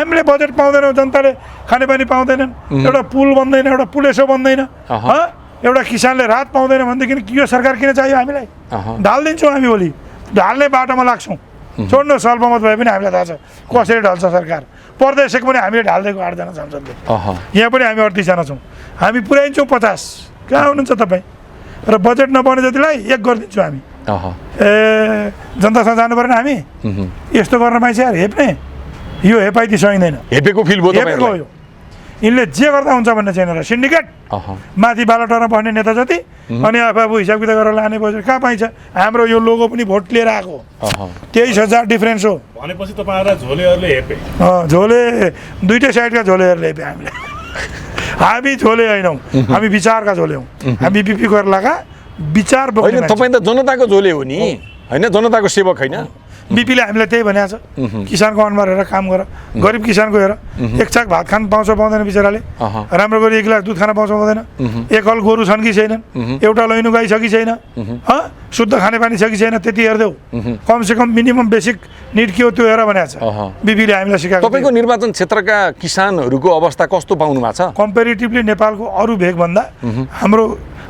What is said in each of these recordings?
हामीले बजेट पाउँदैनौँ, जनताले खानेपानी पाउँदैनन्, एउटा पुल बन्दैन, एउटा पुलेसो बन्दैन, एउटा किसानले राहत पाउँदैन भनेदेखि यो सरकार किन चाहियो हामीलाई? ढालिदिन्छौँ हामी भोलि, ढाल्ने बाटोमा लाग्छौँ। छोड्नु अल्पमत भए पनि हामीलाई थाहा छ कसरी ढल्छ सरकार। प्रदेशको पनि हामीले ढालिदिएको 8 जना सांसदले, यहाँ पनि हामी 38 जना छौँ, हामी पुर्याइन्छौँ 50। कहाँ हुनुहुन्छ तपाईँ? र बजेट नपाउने जतिलाई 1 गरिदिन्छौँ हामी। जनतासँग जानु परेन हामी? यस्तो गर्न मान्छेहरू हेप्ने, यो हेपाइती सहिँदैन। हेपेको फिल भयो तपाईहरुलाई? यिनले जे गर्दा हुन्छ भन्ने छैन र सिन्डिकेट माथि बालटरमा बस्ने नेता जति अनि आफू हिसाब किताब गरेर लाने बजेट कहाँ पाइन्छ? हाम्रो यो लोगो पनि भोट लिएर आएको, 23,000 डिफरेन्स हो भनेपछि तपाईहरुलाई झोलेहरुले हेपे। झोले दुईटै साइडका झोलेहरुले हेपे हामीले। हामी झोले होइनौँ, हामी विचारका झोले हौँ। हामी बिपी गर्लाका विचार बोक्ने हैन। तपाईं त जनताको झोले हो नि, हैन? जनताको सेवक हैन? बिपीले हामीलाई त्यही भनेको छ, किसानको अनुहार हेरेर काम गर। गरिब किसानको हेर, एक छाक भात खान पाउँछ पाउँदैन बिचराले, राम्रो गरी 1 गिलास दुध खान पाउँछ पाउँदैन, एक हल गोरु छन् कि छैनन्, एउटा लैनु गाई छ कि छैन, शुद्ध खानेपानी छ कि छैन, त्यति हेर्देऊ। कमसेकम मिनिमम बेसिक निड के हो त्यो हेर भनेको छ बिपीले हामीलाई सिकाएको। तपाईको निर्वाचन क्षेत्रका किसानहरूको अवस्था कस्तो पाउनु भएको छ? कम्पेरिटिभली नेपालको अरू भेगभन्दा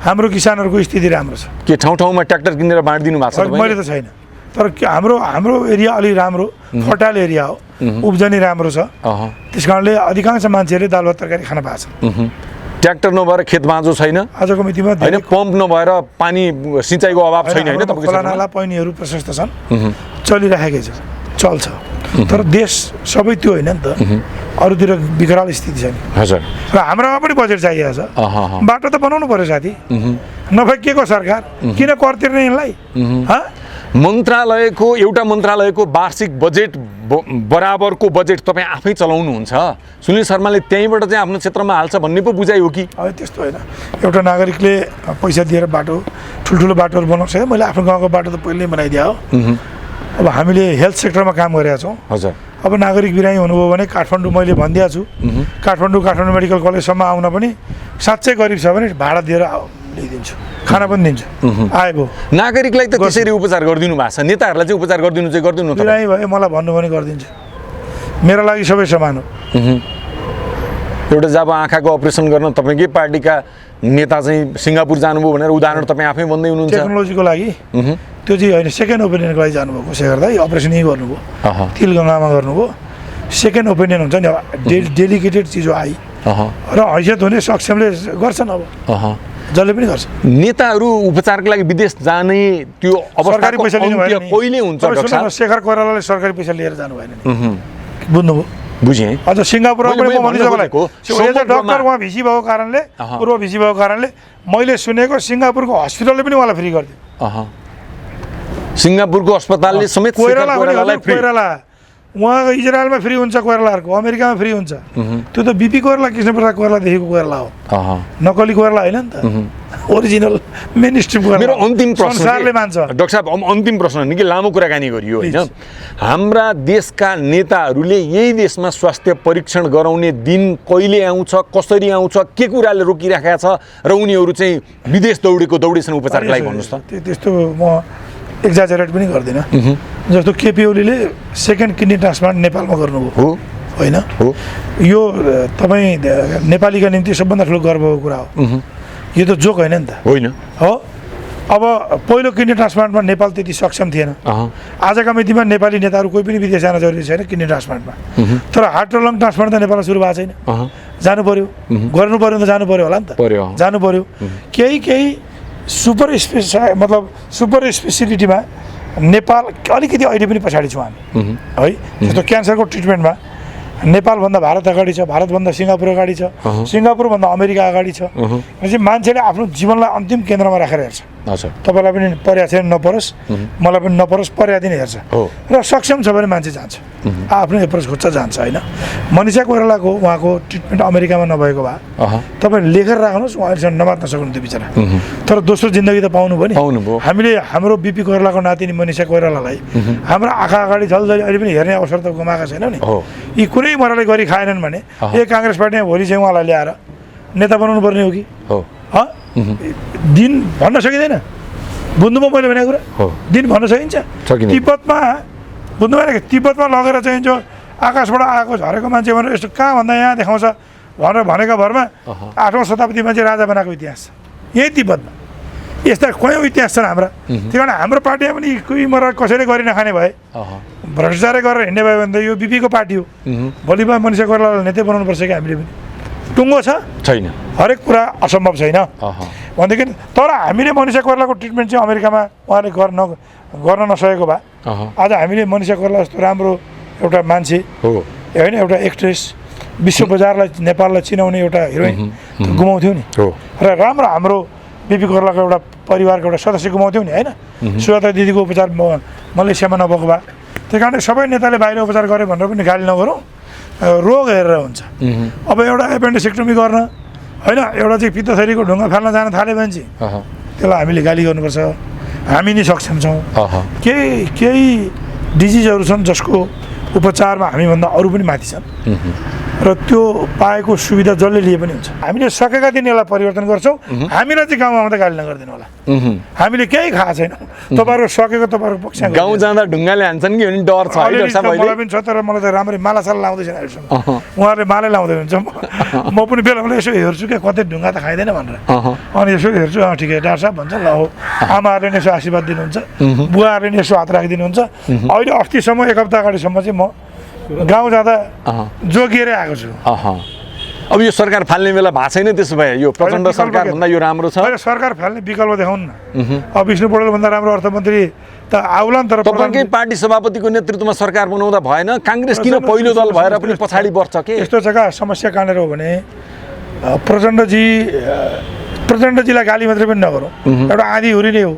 हाम्रो किसानहरूको स्थिति राम्रो छ। के ठाउँ ठाउँमा ट्र्याक्टर किनेर बाँडिदिनु भएको छ? मैले त छैन, तर हाम्रो एरिया अलि राम्रो फर्टाइल एरिया हो, उब्जनी राम्रो छ, त्यस कारणले अधिकांश मान्छेहरूले दाल भात तरकारी खान पाएको छ। ट्र्याक्टर नभएर खेत बाँझो छैन, आजको मितिमा हैन? पम्प नभएर पानी सिँचाइको अभाव छैन, हैन? तपाईको खोला नाला पैनीहरू प्रशस्त छन्, चलिरहेकै छ, चल्छ। तर देश सबै त्यो होइन नि त, अरूतिर विकराल स्थिति छ नि। हजुर। र हाम्रोमा पनि बजेट चाहिएको छ, बाटो त बनाउनु पर्यो साथी, नभए के को सरकार? किन कर तिर्ने यिनलाई? मन्त्रालयको एउटा मन्त्रालयको वार्षिक बजेट बराबरको बजेट तपाईँ आफै चलाउनुहुन्छ। सुनिल शर्माले त्यहीँबाट चाहिँ आफ्नो क्षेत्रमा हाल्छ भन्ने पो बुझाइ हो कि? त्यस्तो होइन, एउटा नागरिकले पैसा दिएर बाटो ठुल्ठुलो बाटोहरू बनाउँछ। मैले आफ्नो गाउँको बाटो त पहिल्यै बनाइदिए हो। अब हामीले हेल्थ सेक्टरमा काम गरेका छौँ। हजुर। अब नागरिक बिरामी हुनुभयो भने काठमाडौँ मैले भनिदिएको छु, काठमाडौँ मेडिकल कलेजसम्म आउन पनि साँच्चै गरिब छ भने भाडा दिएर ल्याइदिन्छु, खाना पनि दिन्छु। आएको नागरिकलाई त त्यसरी उपचार गरिदिनु भएको छ, नेताहरूलाई चाहिँ उपचार गरिदिनु चाहिँ गरिदिनु। बिरामी भयो मलाई भन्नु भने गरिदिन्छु, मेरो लागि सबै समान हो। एउटा जब आँखाको अपरेसन गर्न तपाईँकै पार्टीका नेता चाहिँ सिङ्गापुर जानुभयो भनेर उदाहरण तपाईँ आफै भन्दै हुनुहुन्छ। टेक्नोलोजीको लागि त्यो चाहिँ होइन, सेकेन्ड ओपिनियनको लागि जानुभयो कसै गर्दा अपरेसन यहीँ गर्नुभयो, तिलगङ्गामा गर्नुभयो। सेकेन्ड ओपिनियन हुन्छ नि, डेलिकेटेड चिज हो आई, र हैसियत हुने सक्षमले गर्छन्। अब जसले पनि गर्छ। नेताहरू उपचारको लागि विदेश जाने त्यो सरकारी पैसा लिनु भएन नि, कहिले हुन्छ? शेखर कोइरालाले सरकारी पैसा लिएर जानु भएन नि, बुझ्नुभयो? बुझेँ। अझ सिङ्गापुरमा पनि म भनिदिन्छु तपाईँलाई, एज अ डक्टर उहाँ भिसी भएको कारणले, पूर्व भिसी भएको कारणले मैले सुनेको सिङ्गापुरको हस्पिटलले पनि उहाँलाई फ्री गरिदियो। सिङ्गापुरको अस्पतालले समेत कोइराला उहाँ इजरायलमा फ्री हुन्छ, कोइरालाहरूको अमेरिकामा फ्री हुन्छ। त्यो त बिपी कोइराला, कृष्णप्रसाद कोइरालादेखिको कोइराला हो, नकली कोइराला होइन नि त, ओरिजिनल मेन स्ट्रिम कोइराला। मेरो अन्तिम प्रश्न संसारले मान्छ। डाक्टर साहब, अन्तिम प्रश्न निकै लामो कुराकानी गरियो होइन? हाम्रा देशका नेताहरूले यही देशमा स्वास्थ्य परीक्षण गराउने दिन कहिले आउँछ, कसरी आउँछ, के कुराले रोकिराखेका छ र उनीहरू चाहिँ विदेश दौडेछन् उपचारको लागि? भन्नुहोस् त। त्यस्तो म एक्जाजरेट पनि गर्दिनँ। जस्तो केपी ओलीले सेकेन्ड किडनी ट्रान्सप्लान्ट नेपालमा गर्नुभयो होइन? यो तपाईँ नेपालीका निम्ति सबभन्दा ठुलो गर्वको कुरा हो। यो त जोक होइन नि त? होइन हो। अब पहिलो किडनी ट्रान्सप्लान्टमा नेपाल त्यति सक्षम थिएन। आजका मितिमा नेपाली नेताहरू कोही पनि विदेश जान जरुरी छैन किडनी ट्रान्सप्लान्टमा। तर हार्ट र लङ ट्रान्सप्लान्ट त नेपालमा सुरु भएको छैन। जानु पर्यो, गर्नु पर्यो त जानु पर्यो होला नि त, जानु पर्यो। केही सुपर स्पेसिलिटीमा नेपाल अलिकति अहिले पनि पछाडि छौँ हामी है। जस्तो क्यान्सरको ट्रिटमेन्टमा नेपालभन्दा भारत अगाडि छ, भारतभन्दा सिङ्गापुर अगाडि छ, सिङ्गापुरभन्दा अमेरिका अगाडि छ। भनेपछि मान्छेले आफ्नो जीवनलाई अन्तिम केन्द्रमा राखेर हेर्छ। तपाईँलाई पनि पर्या छैन नपरोस्, मलाई पनि नपरोस्, पर्या दिन हेर्छ र सक्षम छ भने मान्छे जान्छ, आफ्नो एप्रोच खोज्छ, जान्छ होइन? मनिषा कोइरालाको उहाँको ट्रिटमेन्ट अमेरिकामा नभएको भए तपाईँ लेखेर राख्नुहोस्, उहाँहरूसँग नमात्न सक्नुहुन्थ्यो बिचरा। तर दोस्रो जिन्दगी त पाउनु भयो नि। हामीले हाम्रो बिपी कोइरालाको नातिनी मनिषा कोइरालालाई हाम्रो आँखा अगाडि झल्झली अहिले पनि हेर्ने अवसर त गुमाएका छैनौँ नि। यी कुनै मराले गरी खाएनन् भने एक काङ्ग्रेस पार्टीमा भोलि चाहिँ उहाँलाई ल्याएर नेता बनाउनु पर्ने हो कि? दिन भन्न सकिँदैन। बुझ्नुभयो मैले भनेको कुरा? दिन भन्न सकिन्छ? तिब्बतमा बुझ्नु भएन कि तिब्बतमा लगेर चाहिँ जो आकाशबाट आएको झरेको मान्छे भनेर यस्तो कहाँ भन्दा यहाँ देखाउँछ भनेर भनेको भरमा 8औं शताब्दीमा चाहिँ राजा बनाएको इतिहास छ यही तिब्बतमा। यस्ता कयौँ इतिहास छन् हाम्रा। त्यही कारण हाम्रो पार्टीमा पनि कोही मर कसैले गरि नखाने भए भ्रष्टाचारै गरेर हिँड्ने भयो भने त यो बिपीको पार्टी हो। भोलिमा मनिषा कोइरालालाई नेतै बनाउनुपर्छ कि हामीले पनि। टुङ्गो छ छैन, हरेक कुरा असम्भव छैन भनेदेखि। तर हामीले मनिषा कोइरालाको ट्रिटमेन्ट चाहिँ अमेरिकामा उहाँले गर्न नसकेको भए आज हामीले मनिषा कोइराला जस्तो राम्रो एउटा मान्छे होइन, एउटा एक्ट्रेस, विश्व बजारलाई नेपाललाई चिनाउने एउटा हिरोइन गुमाउँथ्यौँ नि। र राम्रो हाम्रो बिपी कोइरालाको एउटा परिवारको एउटा सदस्य गुमाउँथ्यौँ नि होइन। सुजाता दिदीको उपचार मलेसियामा नभएको भए। त्यही कारणले सबै नेताले बाहिर उपचार गऱ्यो भनेर पनि गाली नगरौँ, रोग हेरेर हुन्छ। अब एउटा एपेन्डिसेक्टोमी गर्न होइन, एउटा चाहिँ पित्तथलीको ढुङ्गा फाल्न जान थाल्यो भने चाहिँ त्यसलाई हामीले गाली गर्नुपर्छ। हामी नै सक्षम छौँ। केही डिजिजहरू छन् जसको उपचारमा हामीभन्दा अरू पनि माथि छन् र त्यो पाएको सुविधा जसले लिए पनि हुन्छ। हामीले सकेका दिन यसलाई परिवर्तन गर्छौँ। हामीलाई चाहिँ गाउँमा आउँदा गाली नगरिदिनु होला। हामीले केही खाएको छैन। तपाईँहरूको सकेको तपाईँहरूको पक्ष गाउँ जाँदा ढुङ्गाले हान्छन् कि भने डर छ। मलाई पनि छ, तर मलाई त राम्ररी मालासाला लाउँदै छैन अहिलेसम्म। उहाँहरूले मालै लाउँदै हुन्छ। म पनि बेला बेला यसो हेर्छु क्या कतै ढुङ्गा त खाइँदैन भनेर। अनि यसो हेर्छु, ठिकै डाक्टर साहब भन्छ, ल हो। आमाहरूले नि यसो आशीर्वाद दिनुहुन्छ, बुवाहरूले नि यसो हात राखिदिनुहुन्छ। अहिले अस्तिसम्म 1 हप्ता अगाडिसम्म चाहिँ म गाउँ जाँदा जोगिएर आएको छु। अब यो सरकार फाल्ने बेला भएको छैन, त्यसो भए यो प्रचण्ड सरकार भन्दा यो राम्रो छ। सरकार फाल्ने विकल्प देखाउनु न। अब विष्णु पौडेल भन्दा राम्रो अर्थमन्त्री त आउला नि। तर तपाईँकै पार्टी सभापतिको नेतृत्वमा सरकार बनाउँदा भएन? काङ्ग्रेस किन पहिलो दल भएर पनि पछाडि बढ्छ के? यस्तो जग्गा समस्या कहाँनिर हो भने प्रचण्डजीलाई गाली मात्रै पनि नगरौँ, एउटा आँधी हुरी नै हो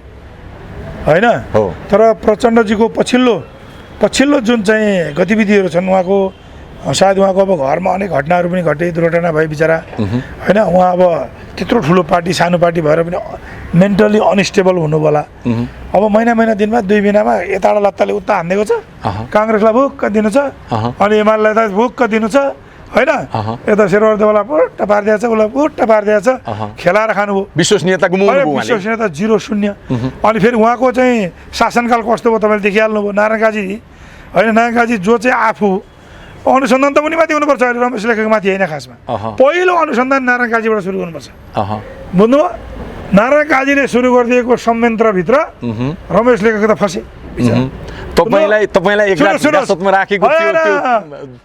होइन। तर प्रचण्डजीको पछिल्लो जुन चाहिँ गतिविधिहरू छन्, उहाँको सायद उहाँको अब घरमा अनेक घटनाहरू पनि घटे, दुर्घटना भए बिचरा होइन। उहाँ अब त्यत्रो ठुलो पार्टी सानो पार्टी भएर पनि मेन्टली अनस्टेबल हुनु होला। अब महिना दिनमा 2 महिनामा यताबाट लत्ताले उता हानिदिएको छ। काङ्ग्रेसलाई भुक्क दिनु छ, अनि एमालेलाई त भुक्क दिनु छ होइन। यता शेरबहादुर पुट्ट पारिदिएको छ, उसलाई पुट्ट पारिदिएको छ, खेलाएर खानुभयो। विश्वसनीयता गुमाउनु भयो, विश्वसनीयता 0-0। अनि फेरि उहाँको चाहिँ शासनकाल कस्तो भयो तपाईँले देखिहाल्नुभयो। नारायण काजी होइन, नारायण काजी जो चाहिँ आफू अनुसन्धान त उनीमाथि हुनुपर्छ, अहिले रमेश लेखको माथि होइन। खासमा पहिलो अनुसन्धान नारायण काजीबाट सुरु गर्नुपर्छ। बुझ्नुभयो? नारायण काजीले सुरु गरिदिएको संयन्त्रभित्र रमेश लेखको त फसे। तपाईँलाई एक रात हिरासतमा राखेको थियो, त्यो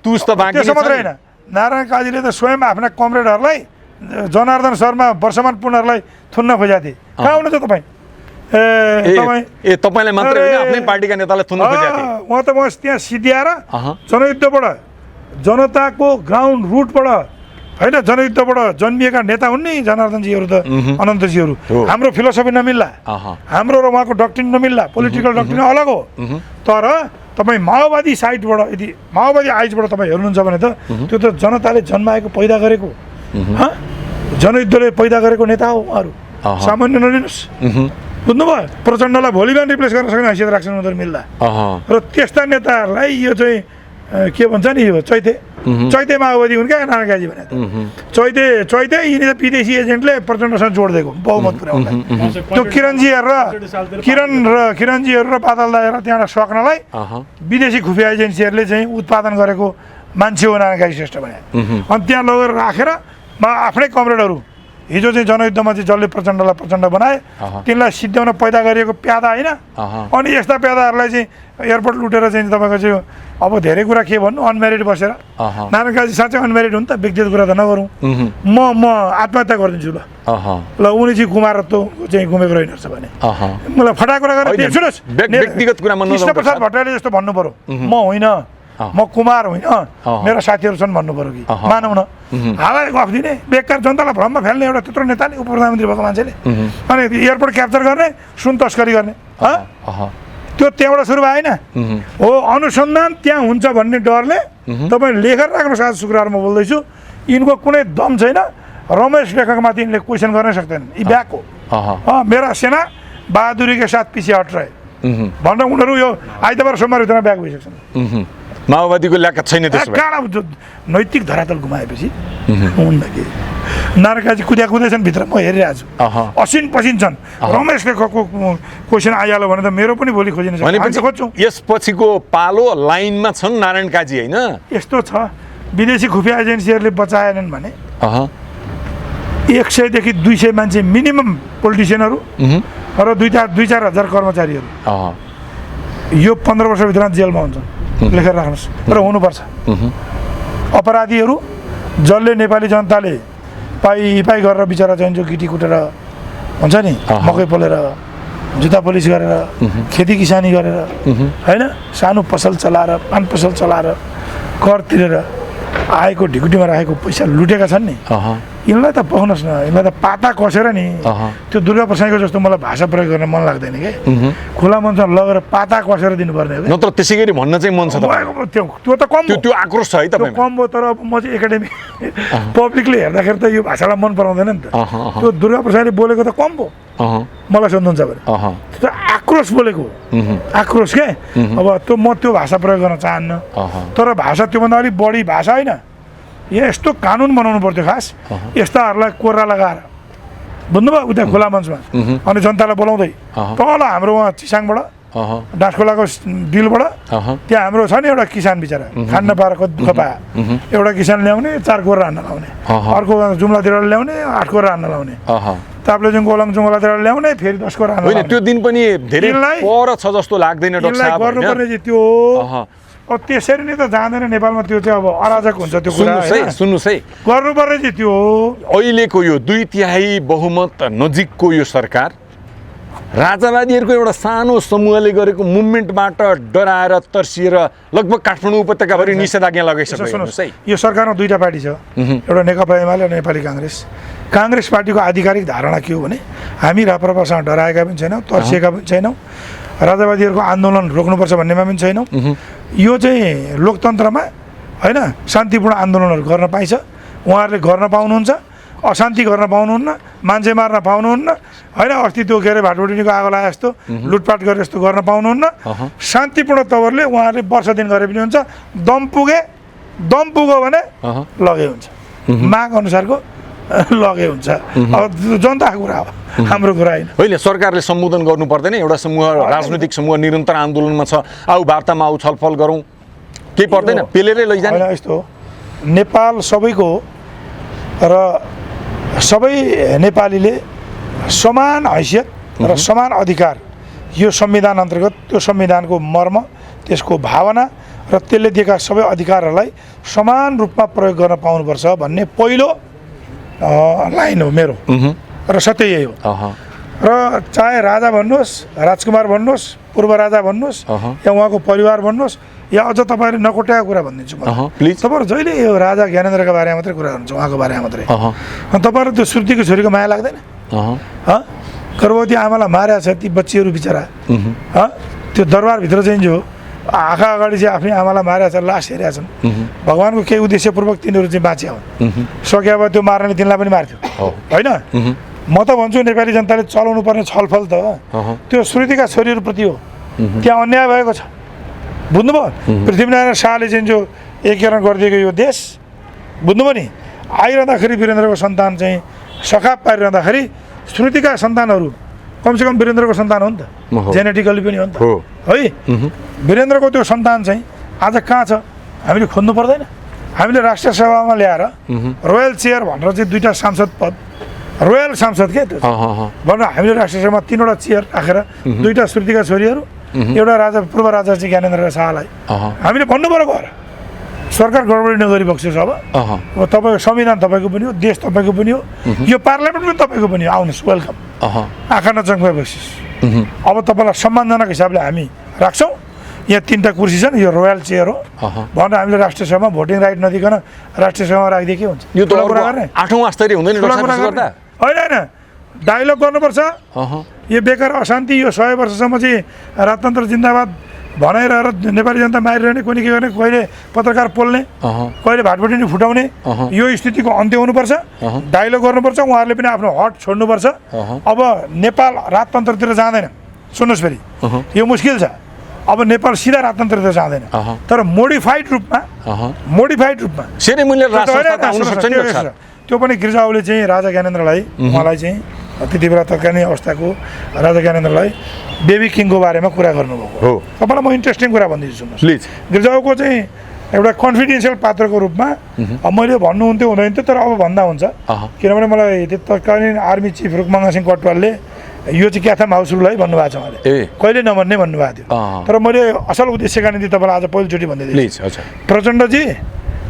तुस त बाँकी त्यसो मात्रै होइन, नारायण काजीले त स्वयं आफ्ना कमरेडहरूलाई जनार्दन शर्मा, वर्षमान पुनहरूलाई थुन्न खोजेका थिए। कहाँ हुनुहुन्छ तपाईँ? तपाईँलाई मात्रै होइन, आफ्नै पार्टीका नेतालाई थुन्न खोजेका थिए। उहाँ त म त्यहाँ सिद्धिएर जनयुद्धबाट, जनताको ग्राउन्ड रुटबाट होइन, जनयुद्धबाट जन्मिएका नेता हुन् नि जनार्दनजीहरू त, अनन्तजीहरू। हाम्रो फिलोसफी नमिल्ला, हाम्रो र उहाँको डक्ट्रिन नमिल्ला, पोलिटिकल डक्ट्रिन अलग हो। तर तपाईँ माओवादी साइडबाट, यदि माओवादी आइजबाट तपाईँ हेर्नुहुन्छ भने त त्यो त जनताले जन्माएको पैदा गरेको, जनयुद्धले पैदा गरेको नेता हो उहाँहरू। सामान्य नलिनुहोस्। बुझ्नुभयो? प्रचण्डलाई भोलि बिहान रिप्लेस गर्न सक्ने हैसियत राख्छन् उनीहरू मिल्दा। र त्यस्ता नेताहरूलाई यो चाहिँ के भन्छ नि, यो चैते माओवादी हुन् क्या नारायण काजी भने। चैते यिनी त विदेशी एजेन्टले प्रचण्डसँग जोड दिएको बहुमत पुर्याउनलाई। त्यो किरणजीहरू र बादल दाएर त्यहाँबाट सक्नलाई विदेशी खुफिया एजेन्सीहरूले चाहिँ उत्पादन गरेको मान्छे हो नारायण काजी श्रेष्ठ भने। अनि त्यहाँ लगेर राखेर आफ्नै कमरेडहरू, हिजो चाहिँ जनयुद्धमा चाहिँ जसले प्रचण्डलाई प्रचण्ड बनाए, तिनलाई सिद्ध्याउन पैदा गरिएको प्यादा होइन। अनि यस्ता प्यादाहरूलाई चाहिँ एयरपोर्ट लुटेर चाहिँ तपाईँको चाहिँ अब धेरै कुरा के भन्नु, अनम्यारिड बसेर। नारायण काजी साँच्चै अनम्यारिड हुन् त, व्यक्तिगत कुरा त नगरौँ। म आत्महत्या गरिदिन्छु ल उनी चाहिँ कुमारत्व चाहिँ घुमेको रहेछ भने मलाई फटा कुरा गरेर सुन्नुहोस्, व्यक्तिगत कुरामा कृष्णप्रसाद भट्टराईले जस्तो भन्नु पऱ्यो, म होइन, म कुमार होइन, मेरा साथीहरू छन् भन्नु पऱ्यो कि मानौँ न। हालै गफ दिने, बेकार जनतालाई भ्रममा फाल्ने एउटा त्यत्रो नेताले, उप प्रधानमन्त्री भएको मान्छेले, अनि एयरपोर्ट क्याप्चर गर्ने, सुन तस्करी गर्ने, त्यो त्यहाँबाट सुरु भएन हो। अनुसन्धान त्यहाँ हुन्छ भन्ने डरले तपाईँ लेखेर राख्नुहोस्। आज शुक्रबार म बोल्दैछु, यिनको कुनै दम छैन। रमेश लेखकमाथि यिनले क्वेसन गर्नै सक्दैनन्। यी ब्याक हो, मेरा सेना बहादुरी के साथ पछि हट रहे भनेर उनीहरू यो आइतबार सोमबार भित्रमा ब्याक भइसक्छन्। माओवादीको ल्याकत छैन त्यसो भए। नैतिक धरातल गुमाएपछि हुन्न के नारायणकाजी कुदैछन् भित्र म हेरिरहेको छु असिन पसिन छन् रमेशले क्वेसन आइहाल्यो भने त मेरो पनि भोलि खोजिन खोज्छौँ यसपछिको पालो लाइनमा छन् नारायण काजी होइन यस्तो छ विदेशी खुफिया एजेन्सीहरूले बचाएनन् भने 100 देखि 200 मान्छे मिनिमम पोलिटिसियनहरू र 2-4 हजार कर्मचारीहरू यो 15 वर्षभित्र जेलमा हुन्छन् लेखेर राख्नुहोस् र हुनुपर्छ अपराधीहरू जसले नेपाली जनताले पाइ गरेर बिचरा चाहिँ जो गिटी कुटेर हुन्छ नि मकै पोलेर जुत्ता पोलिस गरेर खेती किसानी गरेर होइन सानो पसल चलाएर पान पसल चलाएर कर तिरेर आएको ढिकुटीमा राखेको पैसा लुटेका छन् नि यिनलाई त पाउनुहोस् न यिनलाई त पाता कसेर नि त्यो दुर्गा प्रसाईको जस्तो मलाई भाषा प्रयोग गर्न मन लाग्दैन के खुला मञ्चमा लगेर पाता कसेर दिनुपर्ने हो नत्र त्यसै गरी भन्न चाहिँ मन छ त्यो त कम त्यो आक्रोश छ है तपाईँ कम भयो तर अब म चाहिँ एकाडेमी पब्लिकले हेर्दाखेरि त यो भाषालाई मन पराउँदैन नि त त्यो दुर्गा प्रसाईले बोलेको त कम भयो मलाई सम्झन्छ भने त्यो आक्रोश बोलेको आक्रोश के अब म त्यो भाषा प्रयोग गर्न चाहन्न तर भाषा त्योभन्दा अलिक बढी भाषा होइन यस्तो कानुन बनाउनु पर्थ्यो खास यस्ताहरूलाई कोर्रा लगाएर बुझ्नुभयो उता खुला मञ्चमा अनि जनतालाई बोलाउँदै तल हाम्रो उहाँ चिसाङबाट डाँसखोलाको डिलबाट त्यहाँ हाम्रो छ नि एउटा किसान बिचरा खान नपाएर दुःख पायो एउटा किसान ल्याउने 4 कोर्रा हान्न लाउने अर्को जुम्लातिर ल्याउने 8 कोर्रा हान्न लाउने ताप्लेजुङ गोलङजुङलातिर ल्याउने फेरि 10 कोर्रा हान्न लाउने त्यो दिन पनि धेरै पर छ जस्तो लाग्दैन डाक्टर साहब गर्नुपर्ने चाहिँ त्यो अब त्यसरी नै त जाँदैन नेपालमा त्यो चाहिँ अब अराजक हुन्छ त्यो कुरा सुन्नुहोस् है गर्नुपर्ने चाहिँ त्यो हो अहिलेको यो 2/3 बहुमत नजिकको यो सरकार राजावादीहरूको एउटा सानो समूहले गरेको मुभमेन्टबाट डराएर तर्सिएर लगभग काठमाडौँ उपत्यकाभरि निषेधाज्ञा लगाइसक्यो सुन्नुहोस् है यो सरकारमा 2टा पार्टी छ एउटा नेकपा एमाले र नेपाली काङ्ग्रेस पार्टीको आधिकारिक धारणा के हो भने हामी राप्रपासँग डराएका पनि छैनौँ तर्सिएका पनि छैनौँ राजावादीहरूको आन्दोलन रोक्नुपर्छ भन्नेमा पनि छैनौँ यो चाहिँ लोकतन्त्रमा होइन शान्तिपूर्ण आन्दोलनहरू गर्न पाइन्छ उहाँहरूले गर्न पाउनुहुन्छ अशान्ति गर्न पाउनुहुन्न मान्छे मार्न पाउनुहुन्न होइन अस्ति त्यो के अरे भाटबुटिनीको आगो लाए जस्तो लुटपाट गरे जस्तो गर्न पाउनुहुन्न शान्तिपूर्ण तवरले उहाँहरूले वर्ष दिन गरे पनि हुन्छ दम पुग्यो भने लगे हुन्छ माग अनुसारको लगे हुन्छ अब जनताको कुरा हो हाम्रो कुरा होइन सरकारले सम्बोधन गर्नु पर्दैन एउटा समूह राजनैतिक समूह निरन्तर आन्दोलनमा छ आऊ वार्तामा आऊ छलफल गरौँ केही पर्दैन पेलेरै लैजाने यस्तो नेपाल सबैको र सबै नेपालीले समान हैसियत र समान अधिकार यो संविधान अन्तर्गत त्यो संविधानको मर्म त्यसको भावना र त्यसले दिएका सबै अधिकारहरूलाई समान रूपमा प्रयोग गर्न पाउनुपर्छ भन्ने पहिलो लाइन हो मेरो र सत्य यही हो र चाहे राजा भन्नुहोस् राजकुमार भन्नुहोस् पूर्व राजा भन्नुहोस् या उहाँको परिवार भन्नुहोस् या अझ तपाईँले नकोट्याएको कुरा भनिदिन्छु म तपाईँहरू जहिले यो राजा ज्ञानेन्द्रका बारेमा मात्रै कुरा गर्नुहुन्छ उहाँको बारेमा मात्रै तपाईँहरू त्यो श्रुतिको छोरीको माया लाग्दैन गर्भवती आमालाई मारेको छ ती बच्चीहरू बिचरा त्यो दरबारभित्र चाहिँ जो आँखा अगाडि चाहिँ आफ्नै आमालाई मारेको छ लास हेरेका छन् भगवान्को केही उद्देश्यपूर्वक तिनीहरू चाहिँ बाँचे हुन् सके अब त्यो मार्ने तिनलाई पनि मार्थ्यो होइन म त भन्छु नेपाली जनताले चलाउनु पर्ने छलफल त त्यो श्रुतिका छोरीहरूप्रति हो त्यहाँ अन्याय भएको छ बुझ्नुभयो पृथ्वीनारायण शाहले चाहिँ जो एकीकरण गरिदिएको यो देश बुझ्नुभयो नि आइरहँदाखेरि वीरेन्द्रको सन्तान चाहिँ सखाप पारिरहँदाखेरि श्रुतिका सन्तानहरू कमसेकम वीरेन्द्रको सन्तान हो नि त जेनेटिकली पनि हो नि त है वीरेन्द्रको त्यो सन्तान चाहिँ आज कहाँ छ हामीले खोज्नु पर्दैन हामीले राष्ट्रिय सभामा ल्याएर रोयल चेयर भनेर चाहिँ 2टा सांसद पद रोयल सांसद के त्यो भनेर हामीले राष्ट्रिय सभामा 3वटा चेयर राखेर 2टा श्रुतिका छोरीहरू एउटा राजा पूर्व राजा चाहिँ ज्ञानेन्द्र शाहलाई हामीले भन्नु पर्यो गएर सरकार गडबडी नगरी बक्सियोस् अब तपाईँको संविधान तपाईँको पनि हो देश तपाईँको पनि हो यो पार्लियामेन्ट पनि तपाईँको पनि हो आउनुहोस् वेलकम आँखा नचङ्गाइ बक्सियोस् अब तपाईँलाई सम्मानजनक हिसाबले हामी राख्छौँ यहाँ 3टा कुर्सी छन् यो रोयल चेयर हो भनेर हामीले राष्ट्रिय सभामा भोटिङ राइट नदिकन राष्ट्रिय सभामा राखिदिए के हुन्छ यो त 8औं स्तरीय हुँदैन होइन डायलग गर्नुपर्छ यो बेकार अशान्ति यो 100 वर्षसम्म चाहिँ राजतन्त्र जिन्दाबाद भनाइरहेर नेपाली जनता मारिरहने कोही के गर्ने कहिले पत्रकार पोल्ने कहिले भाटबुटिनी फुटाउने यो स्थितिको अन्त्य हुनुपर्छ डायलग गर्नुपर्छ उहाँहरूले पनि आफ्नो हट छोड्नुपर्छ अब नेपाल राजतन्त्रतिर जाँदैन सुन्नुहोस् फेरि यो मुस्किल छ अब नेपाल सिधा राजतन्त्रतिर जाँदैन तर मोडिफाइड रूपमा त्यो पनि गिर्जाओले चाहिँ राजा ज्ञानेन्द्रलाई उहाँलाई चाहिँ त्यति बेला तत्कालीन अवस्थाको राजा ज्ञानेन्द्रलाई बेबी किङको बारेमा कुरा गर्नुभएको हो। तपाईँलाई म इन्ट्रेस्टिङ कुरा भनिदिन्छु सुन्नुहोस्। प्लिज। गिर्जाओको चाहिँ एउटा कन्फिडेन्सियल पात्रको रूपमा अब मैले भन्नुहुन्थ्यो हुँदैन थियो, तर अब भन्दा हुन्छ किनभने मलाई त्यो तत्कालीन आर्मी चिफ रुकमंगा सिंह कटवालले यो चाहिँ क्याथम हाउस रुल है भन्नुभएको छ उहाँले, कहिले नभन्ने भन्नुभएको थियो। तर मैले असल उद्देश्यका निम्ति तपाईँलाई आज पहिलोचोटि भन्दै प्लिज। अच्छा। प्रचण्डजी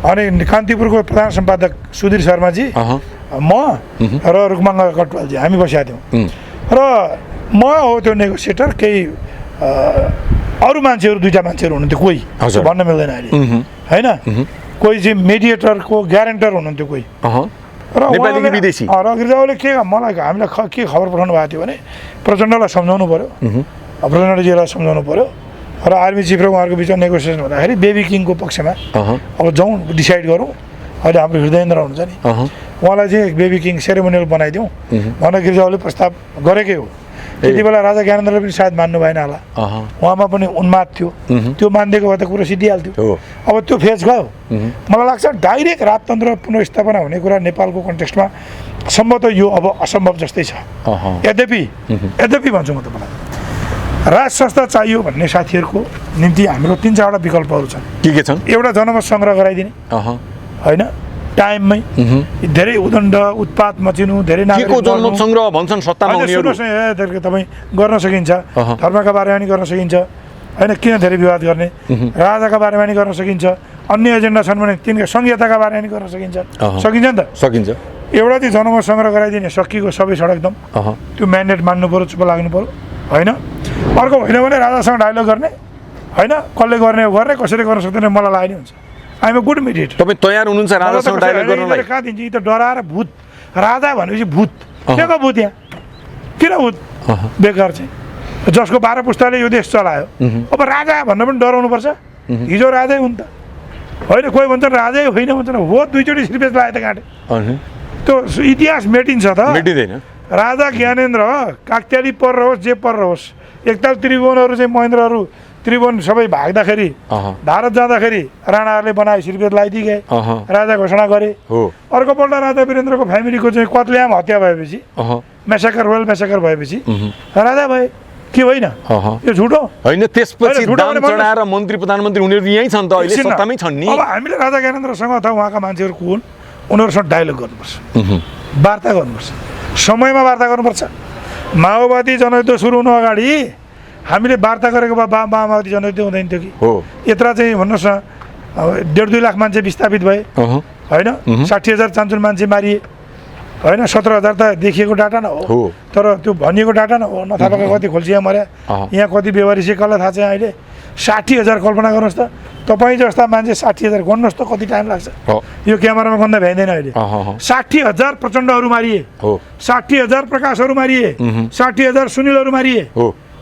अनि कान्तिपुरको प्रधान सम्पादक सुधीर शर्माजी, म र रुकमंगा कटवालजी हामी बसेका थियौँ र म हो त्यो नेगोसिएटर, केही अरू मान्छेहरू दुईवटा मान्छेहरू हुनुहुन्थ्यो, कोही भन्न मिल्दैन अहिले होइन, कोही चाहिँ मेडिएटरको ग्यारेन्टर हुनुहुन्थ्यो कोही, र गिर्जाओले के मलाई हामीलाई के खबर पठाउनु भएको थियो भने प्रचण्डलाई सम्झाउनु पऱ्यो, प्रचण्डजीलाई सम्झाउनु पऱ्यो र आर्मी चिफ र उहाँहरूको बिचमा नेगोसिएसन हुँदाखेरि बेबी किङको पक्षमा अब जाउँ डिसाइड गरौँ। अहिले हाम्रो हृदयेन्द्र हुनुहुन्छ नि, उहाँलाई चाहिँ बेबी किङ सेरेमोनियल बनाइदिउँ भनेर गिर्जाओले प्रस्ताव गरेकै हो। त्यति बेला राजा ज्ञानेन्द्रले पनि सायद मान्नु भएन होला, उहाँमा पनि उन्माद थियो, त्यो मानिदिएको भए त कुरो सिद्धिहाल्थ्यो। अब त्यो फेज गयो। मलाई लाग्छ डाइरेक्ट राजतन्त्र पुनर्स्थापना हुने कुरा नेपालको कन्टेक्स्टमा सम्भवतः यो अब असम्भव जस्तै छ। यद्यपि भन्छु म तपाईँलाई, राज संस्था चाहियो भन्ने साथीहरूको निम्ति हाम्रो 3-4वटा विकल्पहरू छन्। के छन्? एउटा जनमत सङ्ग्रह गराइदिने होइन, टाइममै धेरै उदण्ड उत्पात मचिनु, धेरै जनमत सङ्ग्रह भन्छन् सत्तामा उनीहरू। तपाईँ गर्न सकिन्छ, धर्मका बारेमा नि गर्न सकिन्छ होइन, किन धेरै विवाद गर्ने, राजाका बारेमा नि गर्न सकिन्छ, अन्य एजेन्डा छन् भने तिनका संहिताका बारेमा नि गर्न सकिन्छ, सकिन्छ नि त? सकिन्छ। एउटा चाहिँ जनमत सङ्ग्रह गराइदिने, सकिएको सबै सडक एकदम त्यो म्यान्डेट मान्नु पऱ्यो, चुप लाग्नु पऱ्यो होइन। अर्को होइन भने राजासँग डायलग गर्ने होइन, कसले गर्ने हो गर्ने, कसरी गर्न सक्दैन मलाई लाग्ने हुन्छ। I'm a good mediator. तपाईँ तयार हुनुहुन्छ राजासँग डायलग गर्नलाई? कहाँ दिन्छ, यी त डराएर भूत, राजा भनेपछि भूत, के को भूत यहाँ, किन भूत बेकार चाहिँ, जसको 12 पुस्ताले यो देश चलायो। अब राजा भन्नु पनि डराउनुपर्छ, हिजो राजै हुन् त होइन, कोही भन्छन् राजै होइन भन्छन्, हो दुईचोटि श्रीपेज लगाए त काटे, त्यो इतिहास मेटिन्छ त, मेटिँदैन। राजा ज्ञानेन्द्र काकत्याली पर रहोस् जे पर रहोस्, एकताल त्रिभुवनहरू चाहिँ महेन्द्रहरू त्रिभुवन सबै भाग्दाखेरि भारत जाँदाखेरि राणाहरूले बनाए श्रीपेज लगाइदिए गए, राजा घोषणा गरे। अर्कोपल्ट राजा वीरेन्द्रको फ्यामिलीको चाहिँ कत्लेआम हत्या भएपछि, मेसाकर रोयल मेसाकर भएपछि राजा भए के होइन, यो झुटो होइन? त्यसपछि दाम चढाएर मन्त्री प्रधानमन्त्री उनीहरू यहीँ छन् त, अहिले सत्तामै छन् नि। अब हामीले राजा ज्ञानेन्द्रसँग अथवा उहाँका मान्छेहरू को हुन्, उनीहरूसँग डायलग गर्नुपर्छ, वार्ता गर्नुपर्छ, समयमा वार्ता गर्नुपर्छ। माओवादी जनयुद्ध सुरु हुनु अगाडि हामीले वार्ता गरेको भए माओवादी जनयुद्ध हुँदैन थियो कि? यत्र चाहिँ भन्नुहोस् न, 1.5-2 लाख मान्छे विस्थापित भए होइन, 60,000 चान्चुन मान्छे मारिए होइन, 17,000 त देखिएको डाटा न हो, तर त्यो भनिएको डाटा न हो। नथापाका कति खोल्सिया मर्या, यहाँ कति बेवारिसे कसलाई थाहा छ अहिले? 60,000 कल्पना गर्नुहोस् त, तपाईँ जस्ता मान्छे 60,000 गर्नुहोस् त कति टाइम लाग्छ? यो क्यामेरामा गन्दा भ्याइँदैन अहिले। 60,000 प्रचण्डहरू मारिए, 60,000 प्रकाशहरू मारिए, 60,000 सुनिलहरू मारिए।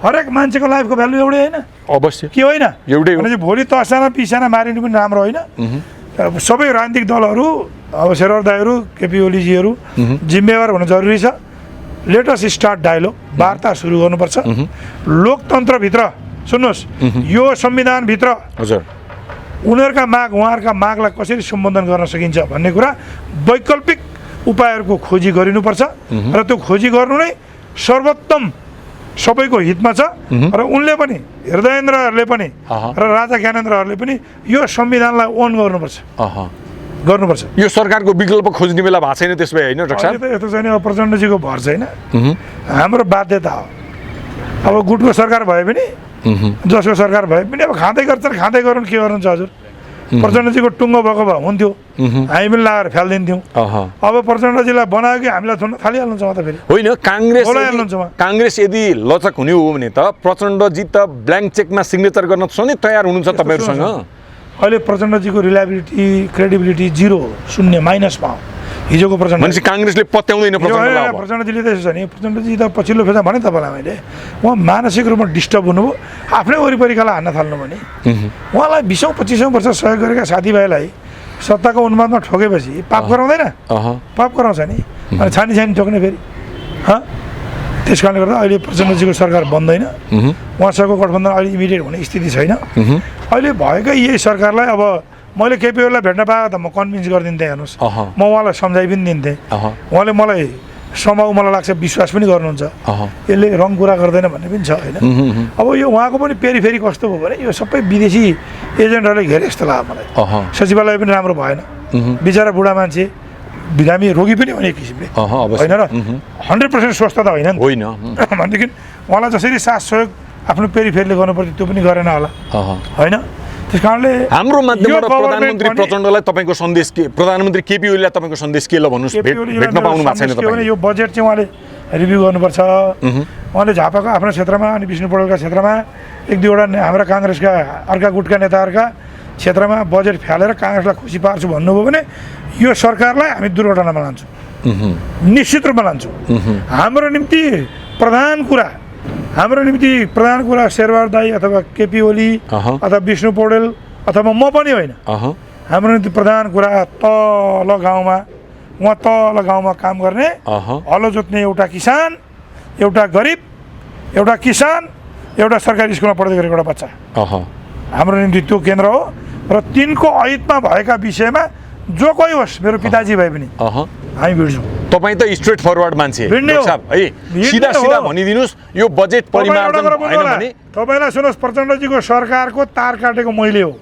हरेक मान्छेको लाइफको भ्यालु एउटै होइन? अवश्य के होइन? एउटै हो। भोलि 10जना 20जना मारिनु पनि राम्रो होइन। सबै राजनीतिक दलहरू, अब शेरवर दाईहरू, केपी ओलीजीहरू जिम्मेवार हुन जरुरी छ। लेट अस स्टार्ट डायलग, वार्ता सुरु गर्नुपर्छ। लोकतन्त्रभित्र सुन्नुहोस्, यो संविधानभित्र हजुर उनीहरूका माग, उहाँहरूका मागलाई कसरी सम्बोधन गर्न सकिन्छ भन्ने कुरा वैकल्पिक उपायहरूको खोजी गरिनुपर्छ र त्यो खोजी गर्नु नै सर्वोत्तम सबैको हितमा छ। र उनले पनि, हृदयेन्द्रहरूले पनि र राजा ज्ञानेन्द्रहरूले पनि यो संविधानलाई ओन गर्नुपर्छ। यो सरकारको विकल्प खोज्ने बेला भएको छैन त्यसै होइन डाक्टर साहब? यस्तो छैन, अब प्रचण्डजीको भर छैन, हाम्रो बाध्यता हो। अब गुटको सरकार भए पनि, जसको सरकार भए पनि अब खाँदै गर्छन्, खाँदै गरौँ, के गर्नुहुन्छ हजुर? प्रचण्डजीको टुङ्गो भएको भए हुन्थ्यो, हामी पनि लगाएर फ्यालिदिन्थ्यौँ। अब प्रचण्डजीलाई बनायो कि हामीलाई थुन्न थालिहाल्नुहुन्छ त फेरि? होइन, काङ्ग्रेस यदि लचक हुने हो भने त प्रचण्डजी त ब्ल्याङ्क चेकमा सिग्नेचर गर्न नि तयार हुनुहुन्छ तपाईँहरूसँग? अहिले प्रचण्डजीको रिलायबिलिटी, क्रेडिबिलिटी 0, शून्य, माइनसमा हो हिजोको प्रचण्ड। मान्छे काङ्ग्रेसले पत्याउँदैन प्रचण्डलाई? प्रचण्डजीले त यसो छ नि, प्रचण्डजी त पछिल्लो फेजा भने तपाईँलाई मैले, उहाँ मानसिक रूपमा डिस्टर्ब हुनुभयो, आफ्नै वरिपरिकालाई हान्न थाल्नु भने। उहाँलाई 20-25 वर्ष सहयोग गरेका साथीभाइलाई सत्ताको उन्मादमा ठोकेपछि पाप गराउँदैन? पाप गराउँछ नि, अनि छानी ठोक्ने फेरि। त्यस कारणले गर्दा अहिले प्रचण्डजीको सरकार बन्दैन, उहाँसँगको गठबन्धन अहिले इमिडिएट हुने स्थिति छैन। अहिले भएकै यही सरकारलाई अब मैले केपी ओलीलाई भेट्न पाएँ त म कन्भिन्स गरिदिन्थेँ हेर्नुहोस् म उहाँलाई सम्झाइ पनि दिन्थेँ उहाँले मलाई सम्भव मलाई लाग्छ विश्वास पनि गर्नुहुन्छ यसले रङ कुरा गर्दैन भन्ने पनि छ होइन अब यो उहाँको पनि फेरि कस्तो भयो भने यो सबै विदेशी एजेन्टहरूले घेरे जस्तो लाग्यो मलाई सचिवालय पनि राम्रो भएन बिचरा बुढा मान्छे बिरामी रोगी पनि हो नि एक किसिमले होइन र 100% स्वस्थ त होइन भनेदेखि उहाँलाई जसरी साथ सहयोग आफ्नो फेरिले गर्नुपर्थ्यो त्यो पनि गरेन होला होइन त्यस कारणले हाम्रो माध्यमबाट प्रधानमन्त्री प्रचण्डलाई तपाईँको सन्देश के प्रधानमन्त्री केपी ओलीलाई तपाईँको सन्देश के ल भन्नुहोस् भेट्न पाउनु भएको छैन तपाईँ यो बजेट चाहिँ उहाँले रिभ्यू गर्नुपर्छ उहाँले झापाको आफ्नो क्षेत्रमा अनि विष्णु पौडेलका क्षेत्रमा एक दुईवटा हाम्रा काङ्ग्रेसका अर्का गुटका नेताहरूका क्षेत्रमा बजेट फ्यालेर काङ्ग्रेसलाई खुसी पार्छु भन्नुभयो भने यो सरकारलाई हामी दुर्घटनामा लान्छौँ निश्चित रूपमा लान्छौँ हाम्रो निम्ति प्रधान कुरा शेरबहादुर दाई अथवा केपी ओली अथवा विष्णु पौडेल अथवा म पनि होइन हाम्रो निम्ति प्रधान कुरा तल गाउँमा काम गर्ने हलो जोत्ने एउटा किसान एउटा गरिब एउटा किसान एउटा सरकारी स्कुलमा पढ्दै गरेको एउटा बच्चा हाम्रो निम्ति त्यो केन्द्र हो र तिनको अहितमा भएका विषयमा जो कोही होस् मेरो पिताजी भए पनि हामी भिड्छौँ तपाईँ त स्ट्रेट फरवर्ड मान्छे साहब है सिधा भनिदिनुहोस् यो बजेट परिमार्जन भएन भने तपाईँलाई सुन्नुहोस् प्रचण्डजीको सरकारको तार काटेको मैले हो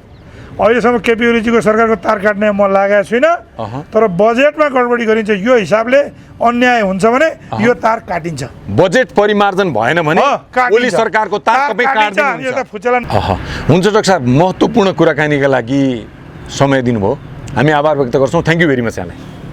अहिलेसम्म केपी ओलीजीको सरकारको तार काट्ने म लागेको छुइनँ तर बजेटमा गडबडी गरिन्छ यो हिसाबले अन्याय हुन्छ भने यो तार काटिन्छ बजेट परिमार्जन भएन भने ओली सरकारको तार तपाईँ काट्दिनुहुन्छ हुन्छ डाक्टर साहब महत्त्वपूर्ण कुराकानीका लागि समय दिनुभयो हामी आभार व्यक्त गर्छौँ थ्याङ्क यू भेरी मच यहाँलाई